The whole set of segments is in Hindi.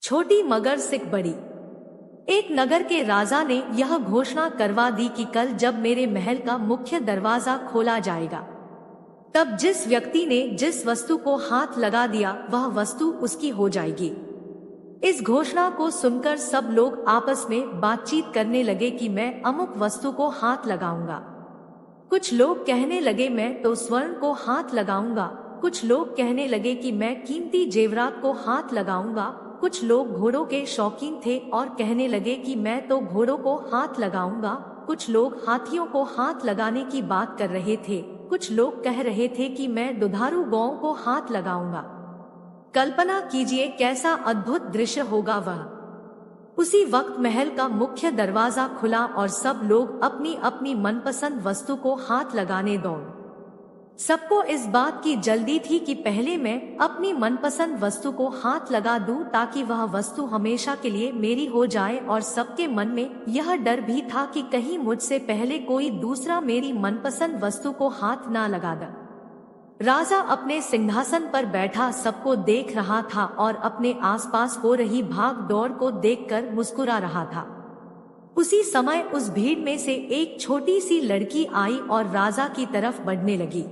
छोटी मगर सिक बड़ी। एक नगर के राजा ने यह घोषणा करवा दी कि कल जब मेरे महल का मुख्य दरवाजा खोला जाएगा, तब जिस व्यक्ति ने जिस वस्तु को हाथ लगा दिया वह वस्तु उसकी हो जाएगी। इस घोषणा को सुनकर सब लोग आपस में बातचीत करने लगे कि मैं अमुक वस्तु को हाथ लगाऊंगा। कुछ लोग कहने लगे मैं तो स्वर्ण को हाथ लगाऊंगा, कुछ लोग कहने लगे कि मैं कीमती जेवरात को हाथ लगाऊंगा, कुछ लोग घोड़ों के शौकीन थे और कहने लगे कि मैं तो घोड़ों को हाथ लगाऊंगा, कुछ लोग हाथियों को हाथ लगाने की बात कर रहे थे, कुछ लोग कह रहे थे कि मैं दुधारू गौओं को हाथ लगाऊंगा। कल्पना कीजिए कैसा अद्भुत दृश्य होगा वह। उसी वक्त महल का मुख्य दरवाजा खुला और सब लोग अपनी अपनी मनपसंद वस्तु को हाथ लगाने दौड़। सबको इस बात की जल्दी थी कि पहले मैं अपनी मनपसंद वस्तु को हाथ लगा दूं ताकि वह वस्तु हमेशा के लिए मेरी हो जाए, और सबके मन में यह डर भी था कि कहीं मुझसे पहले कोई दूसरा मेरी मनपसंद वस्तु को हाथ ना लगा दे। राजा अपने सिंहासन पर बैठा सबको देख रहा था और अपने आसपास हो रही भाग दौड़ को देखकर मुस्कुरा रहा था। उसी समय उस भीड़ में से एक छोटी सी लड़की आई और राजा की तरफ बढ़ने लगी।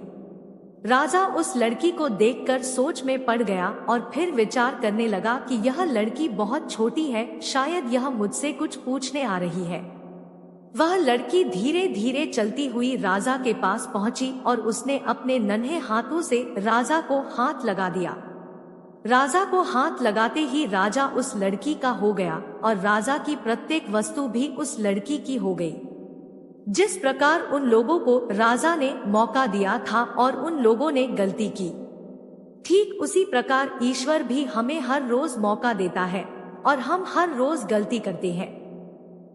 राजा उस लड़की को देखकर सोच में पड़ गया और फिर विचार करने लगा कि यह लड़की बहुत छोटी है, शायद यह मुझसे कुछ पूछने आ रही है। वह लड़की धीरे धीरे चलती हुई राजा के पास पहुंची और उसने अपने नन्हे हाथों से राजा को हाथ लगा दिया। राजा को हाथ लगाते ही राजा उस लड़की का हो गया और राजा की प्रत्येक वस्तु भी उस लड़की की हो गई। जिस प्रकार उन लोगों को राजा ने मौका दिया था और उन लोगों ने गलती की, ठीक उसी प्रकार ईश्वर भी हमें हर रोज मौका देता है और हम हर रोज गलती करते हैं।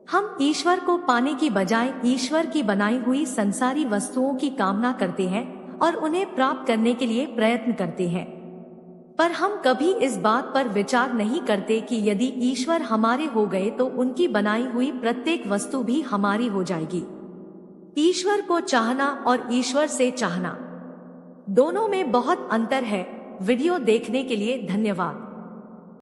हम ईश्वर को पाने की बजाय ईश्वर की बनाई हुई संसारी वस्तुओं की कामना करते हैं और उन्हें प्राप्त करने के लिए प्रयत्न करते हैं, पर हम कभी इस बात पर विचार नहीं करते कि यदि ईश्वर हमारे हो गए तो उनकी बनाई हुई प्रत्येक वस्तु भी हमारी हो जाएगी। ईश्वर को चाहना और ईश्वर से चाहना, दोनों में बहुत अंतर है। वीडियो देखने के लिए धन्यवाद।